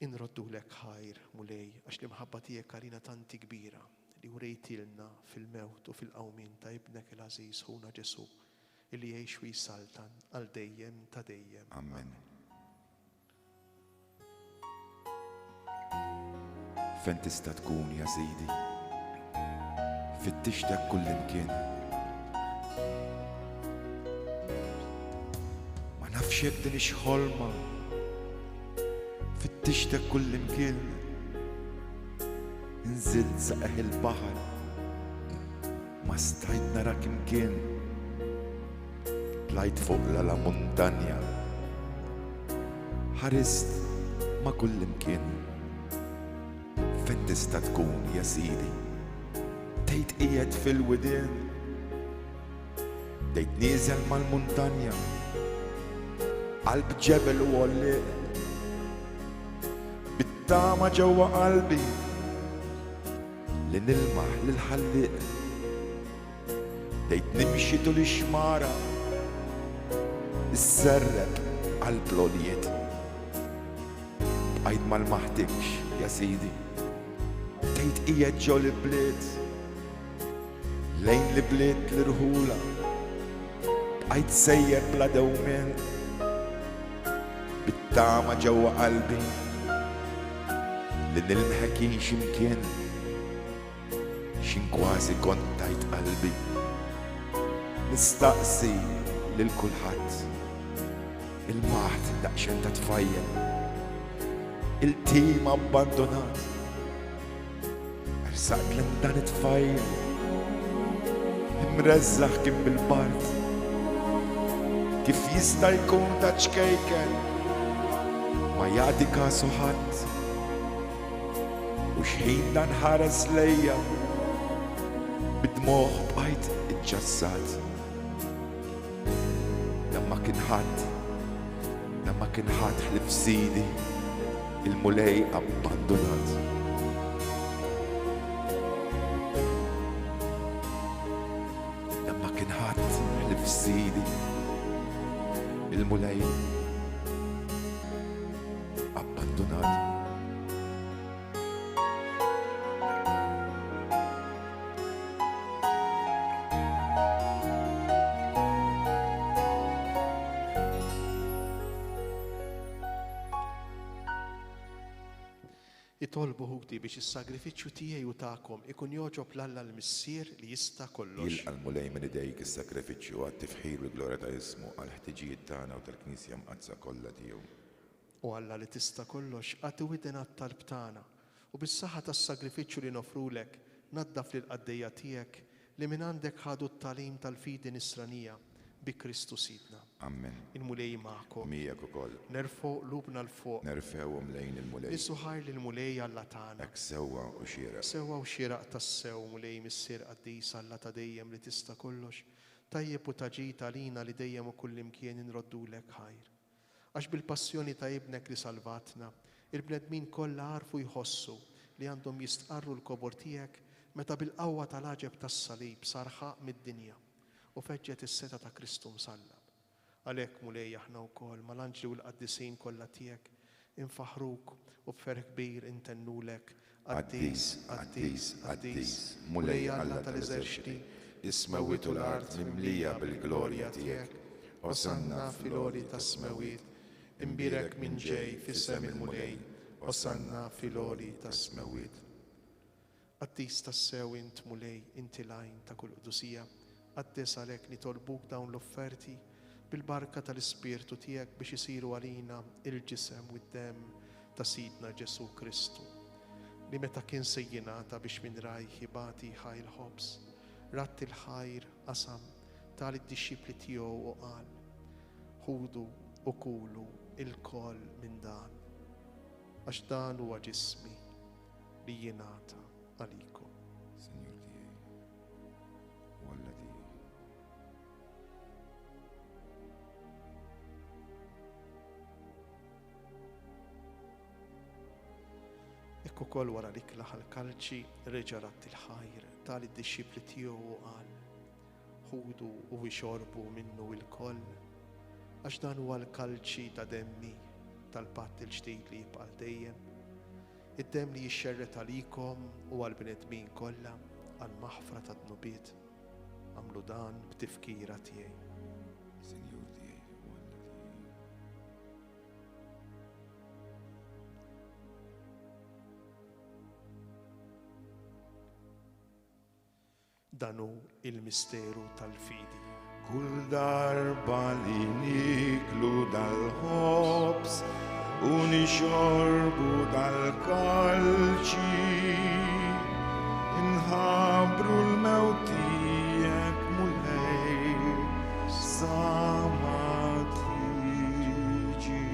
Inroddulek ħajr Mulej għax l-imħabba tiegħek għalina tanti kbira li urejtilna fil-mewt u fil-qawmin ta' ibnek il-għażiż ħuna Ġesu illi jgħix u jsaltan għal dejjem ta' dejjem. Amen. Fejn tista' tkun ja Sidi? Fittixtek kull imkien. Ma nafx jekk din ix-ħolma. Fittixtek kull imkien. Nżilt saqeħ il-baħar. Ma stajt narak imkien. Tlajt fuq la muntanja. Ħarist ma kull imkien. Fejn tista' tkun ja Sidi? Tgħid qiegħed fil-widien. Tgħid nieżel mal-muntanja. Qalb ġebel u għolliq. Bit-tama ġewwa qalbi li nilmaħ lil-ħalliq. Tgħid nimxi tul ix-xmara. Isserreb għall-plolijiet. Bqajt ma l-maħtikx ja Sidi. Tgħid qiegħed ġew l-bliet. Lejn l-bliet l-irħula. Bqajt sejjer bla dewmien. Bit-tama ġewwa qalbi li nilmħek jien x'imkien. Xin kważi kont tajt qalbi. Nistaqsi lil kulħadd. Il-maħt daqsxejn ta' tfajjel. Il-tim abbandonat. Ersaq lem dan it-tfajjel. Imreżżaħ kien bil-bart. Kif jista' jkun ta' ċkejken ma jagħti kasu ħadd. U x'ħin dan ħares lejja bid-dmugħ bqajt iġġassat. Dan ma kien ħadd, dan لما كان حاتحلف سيدي المولاي أبندونات. لما كان حاتحلف سيدي المولاي أبندونات. Itolbu ħuti biex is-sagrifiċċju tiegħi u tagħkom ikun joġob l-Alla l-Missier li jista' kollox. Jilqa l-mulej minn idejk is-sakrifiċċju għat-tifħir u l-glorja ta' ismu għal-ħtiġijiet tagħna u tal-Knisja mqazza kollha tiegħu. U Alla li tista' kollox għati widden għat-talb tagħna u bis-saħħa tas-sagrifiċċju li nofrulek naddaf lil qaddejja tiegħek li minn għandek ħadu t-talim tal-fidi nisranija bi Kristu Sidna. Amen. Il-mulej magħkom. Mijak ukoll. Nerfgħu lubna l-fuq. Nerfewhom lejn il-mulej. Nisuħar lil mulej Alla tagħna. Hekk sewwa u xieraq. Sewwa u xieraq tas-sew mulej missier qaddis Alla ta' dejjem li tista' kollox. Tajjeb u taġit għalina li dejjem u kullimkien inroddulek ħajr. Għax bil-passjoni ta' ibnek li salvatna, il-bnedmin kollha għarfu jħossu li għandhom jistqarru l-kobor tiegħek meta bil-qawwa tal-aġeb tas-salib sar ħaq mid-dinja u feġġet is-seta ta' Kristu msallab. Għalhekk mulej aħna wkoll mal-anġli u l-qaddisin kollha tiegħek infaħruk u b'ferħ kbir intennulek qaddis, qaddis, qaddis, mulej Alla tal-eżerċiti, ismewwitu l-art mimlija bil-glorja tiegħek. Osanna fil-għoli ta' smewiet, imbirek minn ġej fis-sem il-mulej, osanna fil-għoli ta' smewiet. Qaddis tas-sew int mulej inti lajn ta' kull qdusija, qaddis għalhekk nitolbuk dawn l-offerti bil-barka tal-Ispirtu tiegħek biex isiru għalina il-ġisem u d-demm ta' Sidna Ġesu Kristu li meta kien sejjinata biex minn rajh jibati ħajl ħobs, ratt il-ħajr qasam tal id-dixxipli tiegħu u qal: ħudu u kulu il-koll minn dan, għax dan huwa ġismi li jingħata għalikom. Sinjur tiegħi, u Alla tiegħi. Ekk ukoll wara li klaħ il-kalċi reġa' ratt il-ħajr tal id-dixxipli tiegħu u qal: ħudu u jxorbu minnu il-koll, għax dan huwa l-kalċi ta' demmi tal-patt il-ġdid li jibqa' dejjem, id-demm li jixxerret għalikom u għall-bnedmin kollha għall-maħfra tad-dnubiet. Għamlu dan b'tifkira tiegħi. Sinjur tiegħi, u Alla tiegħi. Dan hu il-misteru tal-fidi. Kull darba li niklu dal-ħobs u nixorbu dal-kalċi, inħabru l-mewt tiegħek mulej sa ma tiġi.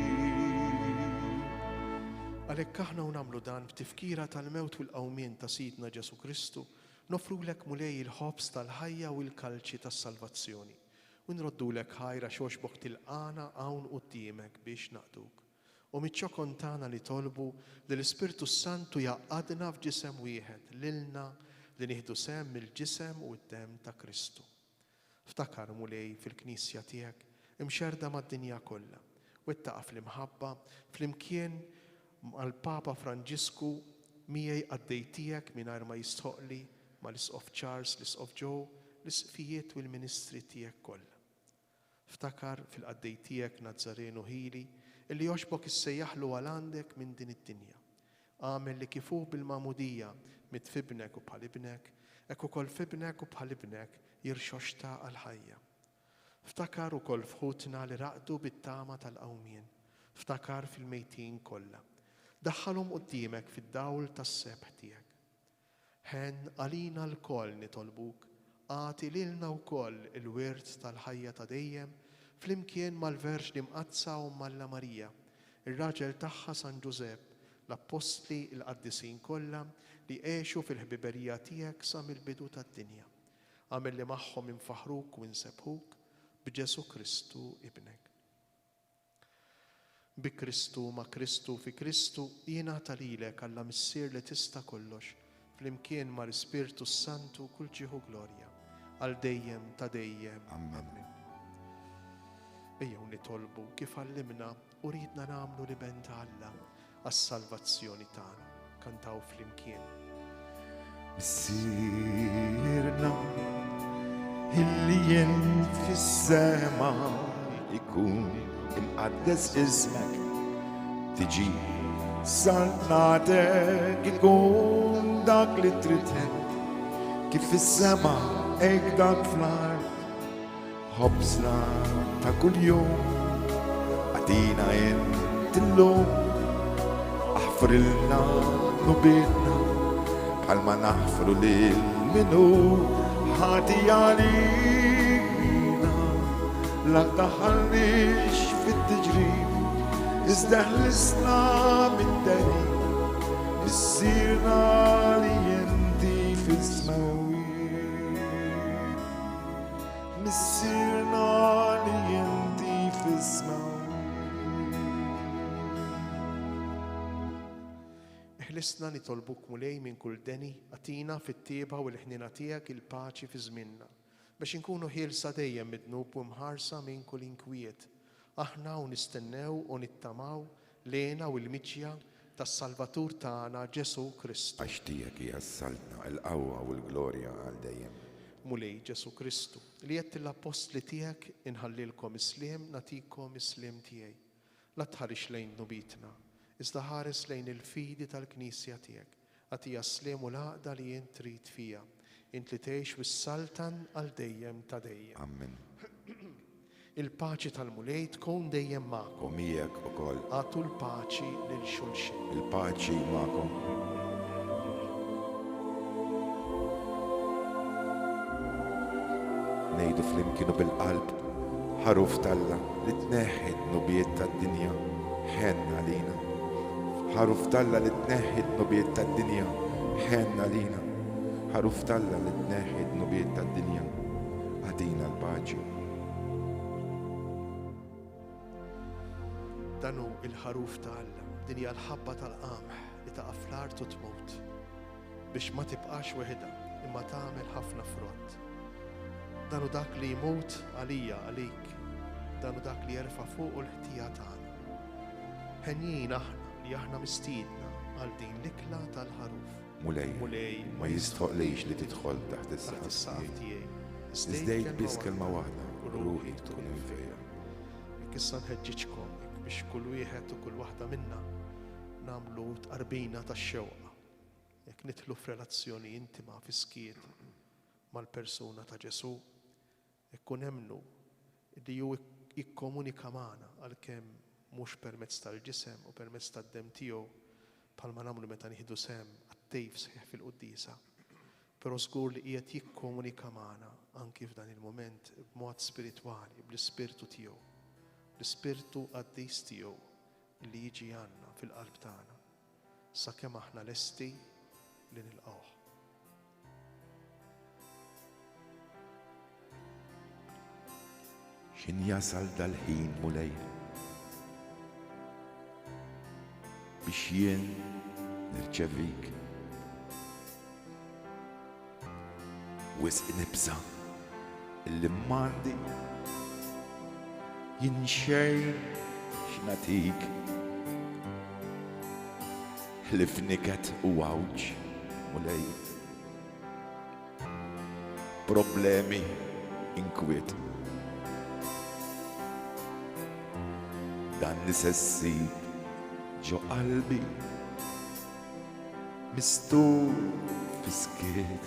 Għalhekk aħna u nagħmlu dan b'tifkira tal-mewt u l-qawmien ta' Sidna Ġesu Kristu, nofrulek mulej il-ħobs tal-ħajja u l-kalċi tas-salvazzjoni u nroddulek ħajra xoxbok tilqana hawn quddiemek biex naqduk. U miċ-ċokon tagħna li tolbu li l-Ispirtu Santu jaqadna f'ġisem wieħed lilna li nieħdu sehem mill-ġisem u d-demm ta' Kristu. Ftakar mulej fil-Knisja tiegħek imxerda mad-dinja kollha u ittaqa' fl-imħabba flimkien mal-Papa Franġisku miegħi qaddej tiegħek mingħajr ma jistħoqli mal-Isqof Charles, l-Isqof Joe, l-isqfijiet u l-ministri tiegħek kollha. Ftakar fil-qaddej tiegħek Nazzarenu Ħili illi joxbok issejjaħlu għal għandek minn din id-dinja. Għamel li kifu bil-mamudija mitfibnek u bħal-ibnek, hekk ukoll fibnek u bħal-ibnek jirxoxta għal-ħajja. Ftakar ukoll fħutna li raqdu bit-tama tal-qawmien. Ftakar fil-mejtin kollha. Daħħalhom quddiemek fid-dawl tas-sebħ tiegħek. Ħen għalina l-koll nitolbuk, għati lilna wkoll il-wirt tal-ħajja ta' dejjem flimkien mal-Verġ li mqazza u Malla Marija, ir-raġel tagħha San Ġusepp, l-Apostli l-Qaddisin kollha li għexu fil-ħbiberija tiegħek sa mill-bidu tad-dinja. Għamel li magħhom infaħruk u nsebħuk b'Ġesu Kristu ibnek. bi Kristu ma' Kristu fi Kristu jingħata lilek Alla Missier li tista' kollox flimkien mal-Ispirtu Santu kull ġieħu glorja għal dejjem ta' dejjem. Amen. Ejjew nitolbu kif għallimna u ridna nagħmlu li ben ta' Alla għas-salvazzjoni tagħna. Kantaw flimkien. Missierna illi jent fis-sema ikun imqaddes ismek tiġi salnatek ikun dak li trid kif fis-sema hekk dak fl-art ħobsna ta' kuljum għatina int illum aħfrilna nubietna bħalma naħfru lil minu ħati għalina la taħallix fit-tiġrib iżda ħlisna mid-deri issirna li inti fis-smawi missirna li inti fis-smawi. Ħlisna nitolbuk mulej minn kull deni għatina fit-tieba u l-ħnina tiegħek il-paċi fi żmienna biex inkunu ħielsa dejjem mid-dnub u mħarsa minn kull inkwiet. Aħna u nistennew u nittamaw lejna u l-miċja tas-Salvatur tagħna Ġesu Kristu. Għax tiegħek hija s-saltna l-qawwa u l-glorja għal dejjem. Mulej Ġesu Kristu li qed l-apostli tiegħek inħallilkom isliem nagħtikom isliem tiegħi. La tħarix lejn nubitna, iżda ħares lejn il-fidi tal-Knisja tiegħek. Għatija sliem u l-għaqda li jien trid fija. Int li tgħix fis-saltan għal dejjem ta' dejjem. Amen. Il-paċi tal-mulej tkun dejjem magħkom. U miegħek ukoll. Għatu l-paċi lil xulxin. Il-paċi magħkom. Ngħidu flimkienu bil-qalb ħaruf talla li tneħħi n-nubiet tad-dinja ħenna lina. ħaruf talla li tneħħi n-nubiet tad-dinja ħenna lina. ħaruf talla li tneħħi n-nubiet tad-dinja għadina l-paċi. Danu il-ħaruf ta' Alla, din hija l-ħabba tal-qamħ li taqa' fl-art u tmut biex ma tibqax weħida imma tagħmel ħafna frott. Danu dak li jmut għalija għalik, danu dak li jerfa' fuq l-ħtija tagħna. Ħenjin aħna li aħna mistiedna għal din l-ikla tal-ħaruf. Mulej ma jistħoqlix li tidħol taħt is-saqaf tiegħi. Iżdejt biss kelma waħda u ruħi tkun infejja. Issa nħeġġiġkom biex kull wieħed u kull waħda minna nagħmlu tqarbina tax-xewqa. Jekk nidħlu f'relazzjoni intima fi skiet mal-persuna ta' Ġesu, jekk nemnu li hu jikkomunika magħna għalkemm mhux permezz tal-ġisem u permezz tad-dem tiegħu bħalma nagħmlu meta nieħdu sem għat-tejf sħiħ fil-qudiesa. Però żgur li qiegħed jikkomunika magħna anki f'dan il-mument b'mod spiritwali, bl-ispirtu tiegħu. L-ispirtu qaddis tiegħu li jiġi għandna fil-qalb tagħna sakemm aħna lesti li nilqgħuh. X'in jasal dal-ħin mulej biex jien nirċevik. Wisq nibsa illi m'għandi jien xejn x'natik. Ħlifniket u għawġ mulej. Problemi inkwiet. Dan li sessib ġo qalbi mistur fiskiet.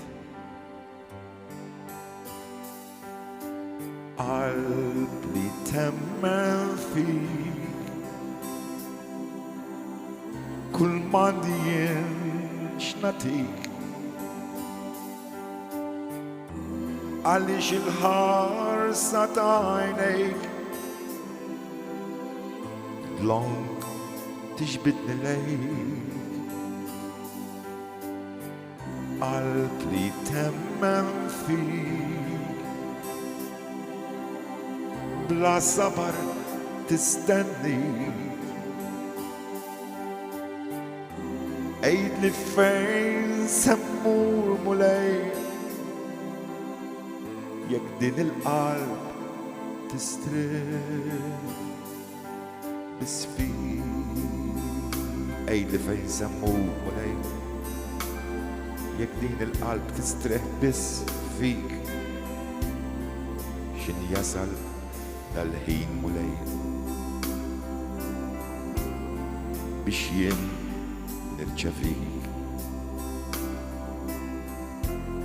Qalb li temmen fik kull mandi jien x'natik. Għaliex il-ħarsa ta' għajnejk long tixbidni lejk. Qalb li temmen fik bla sabar tistenni. عيد لي فين سمور مولاي يجدن القلب تستريح بس فيك عيد لي فين سمور مولاي يجدين القلب تستريح بس فيك شن يصل للحين مولاي بشين نرجع فيك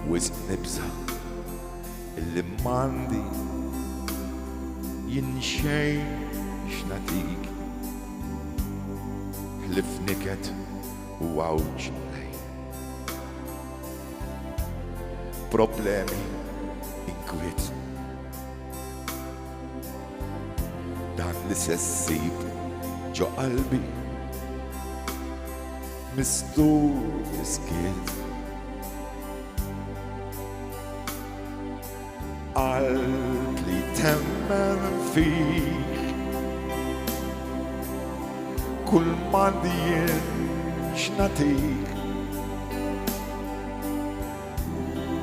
وزن نبزة اللي ما عندي ينشي شناتيك حلف نكت وعوج problemi inkwiet dan li sessib ġo qalbi mistur fiskiet qalb li temmen fik kull mandijin xnatik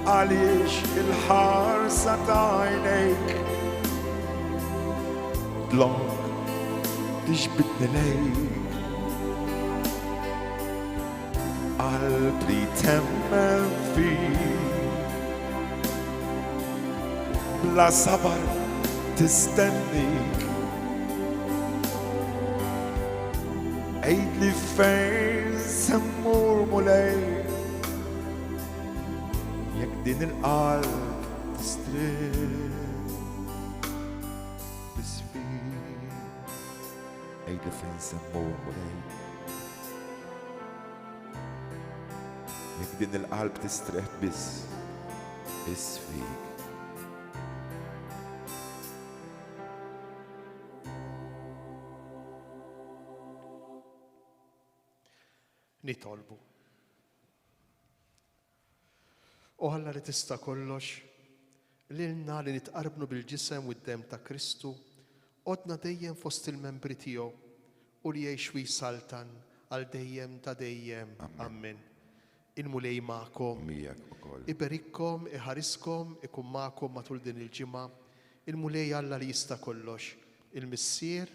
għaliex il-ħarsa ta' għajnejk dlok tixbidni lejk qalb li temmen fik bla sabar tistennik għid li fejn semmur mulej din القلب تستريح بس فيك عيد فين سموه مولاي din القلب تستريح بس فيك nitolbu. U Alla li tista' kollox, lilna li nitqarbnu bil-ġisem u d-dem ta' Kristu, qodna dejjem fost il-membri tiegħu u li jgħix saltan għal dejjem ta' dejjem. Amen. Il-mulej magħkom, iberikkom, iħariskom, ikun magħkom matul din il-ġimgħa, il-mulej Alla li jista' kollox, il-Missier,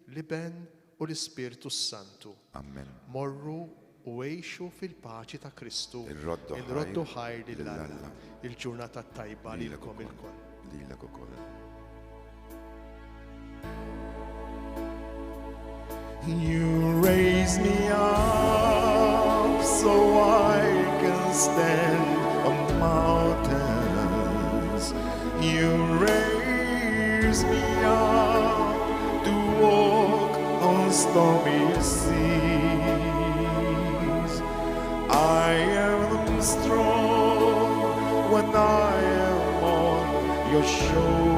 l-Iben u l-Ispirtu Santu. Amen. Morru u għejxu fil-paċi ta' Kristu. Il-roddu ħajr lill-Alla. Il-ġurnata tajba lilkom il-koll. Lilek ukoll. You raise me up so I can stand on mountains. You raise me up to walk on stormy seas. I am strong when I am on your shoulders.